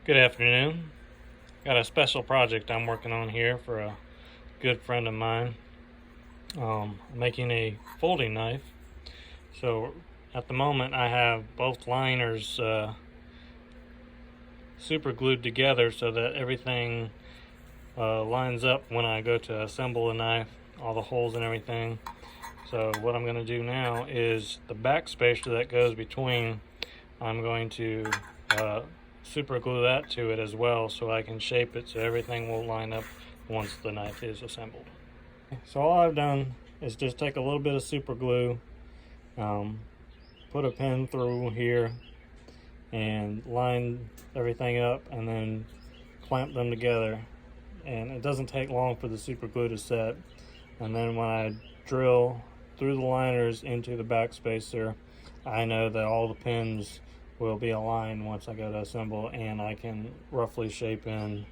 Good afternoon. Got a special project I'm working on here for a good friend of mine. Making a folding knife. So at the moment I have both liners super glued together so that everything lines up when I go to assemble the knife, all the holes and everything. So what I'm going to do now is the back spacer that goes between, I'm going to super glue that to it as well so I can shape it so everything will line up once the knife is assembled. So all I've done is just take a little bit of super glue, put a pin through here and line everything up and then clamp them together, and it doesn't take long for the super glue to set. And then when I drill through the liners into the back spacer, I know that all the pins will be aligned once I go to assemble, and I can roughly shape in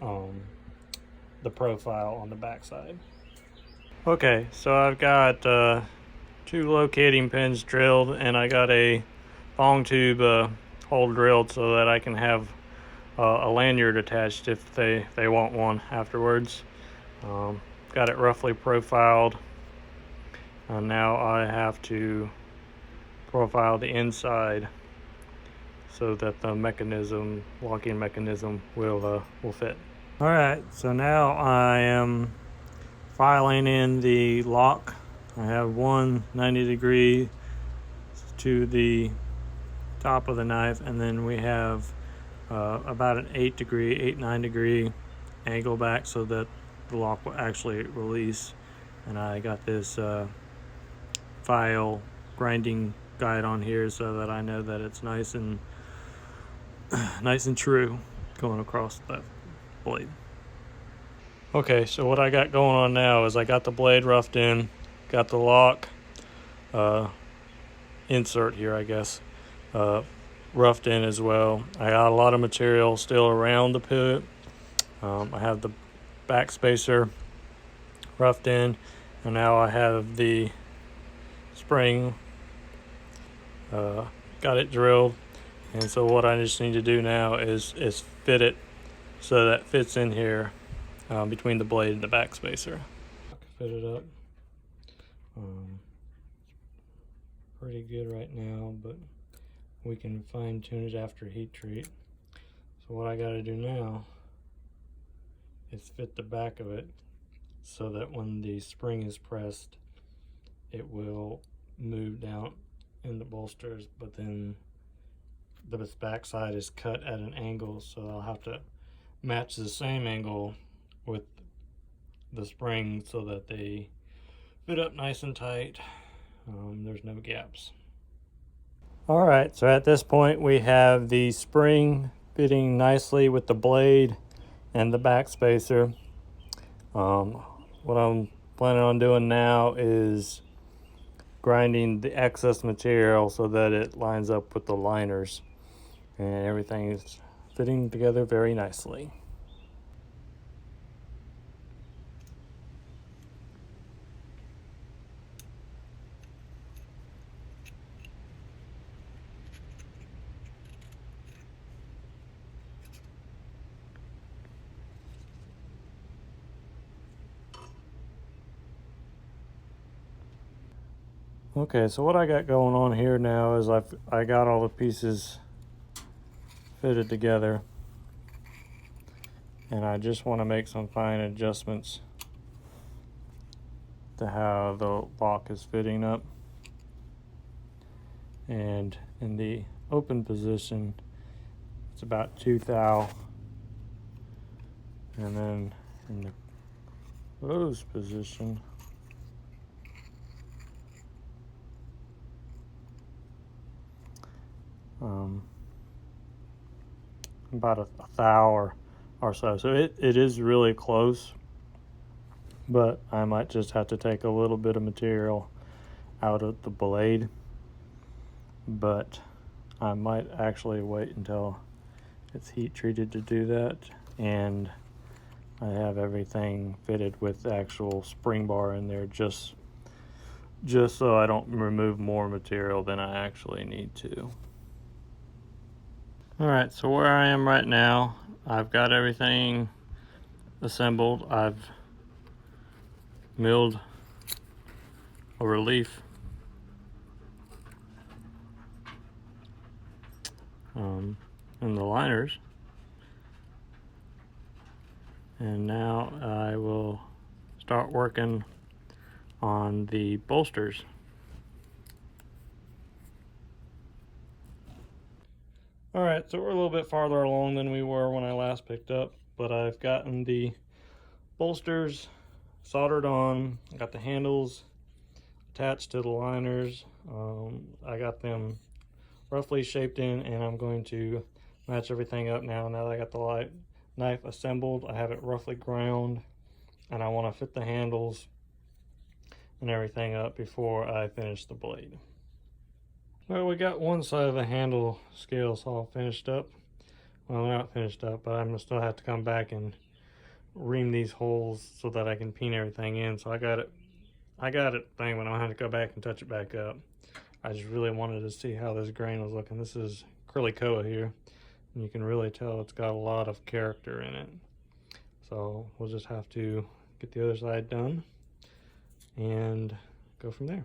the profile on the back side. Okay, so I've got two locating pins drilled, and I got a long tube hole drilled so that I can have a lanyard attached if they want one afterwards. Got it roughly profiled, and now I have to profile the inside so that the locking mechanism will fit. All right, so now I am filing in the lock. I have one 90-degree to the top of the knife, and then we have about an 8-9 degree angle back so that the lock will actually release. And I got this file grinding guide on here so that I know that it's nice and true going across that blade. Okay, so what I got going on now is I got the blade roughed in, got the lock insert here, I guess, roughed in as well. I got a lot of material still around the pivot. I have the back spacer roughed in, and now I have the spring got it drilled. And so what I just need to do now is fit it so that fits in here between the blade and the back spacer. Fit it up. Pretty good right now, but we can fine tune it after heat treat. So what I got to do now is fit the back of it so that when the spring is pressed, it will move down in the bolsters, but then the back side is cut at an angle, so I'll have to match the same angle with the spring so that they fit up nice and tight. There's no gaps. All right, so at this point we have the spring fitting nicely with the blade and the back spacer. What I'm planning on doing now is grinding the excess material so that it lines up with the liners, and everything is fitting together very nicely. Okay, so what I got going on here now is I got all the pieces fitted together, and I just want to make some fine adjustments to how the lock is fitting up. And in the open position, it's about 2 thou, and then in the closed position, about a thou or so. So it is really close, but I might just have to take a little bit of material out of the blade, but I might actually wait until it's heat treated to do that, and I have everything fitted with the actual spring bar in there just so I don't remove more material than I actually need to. Alright, so where I am right now, I've got everything assembled. I've milled a relief in the liners, and now I will start working on the bolsters. Alright, so we're a little bit farther along than we were when I last picked up, but I've gotten the bolsters soldered on. I got the handles attached to the liners. I got them roughly shaped in, and I'm going to match everything up now. Now that I got the knife assembled, I have it roughly ground, and I want to fit the handles and everything up before I finish the blade. Well, we got one side of the handle scales all finished up. Well, they're not finished up, but I'm gonna still have to come back and ream these holes so that I can pin everything in. So I got it thing, but I'm gonna have to go back and touch it back up. I just really wanted to see how this grain was looking. This is Acrylicoa here, and you can really tell it's got a lot of character in it. So we'll just have to get the other side done and go from there.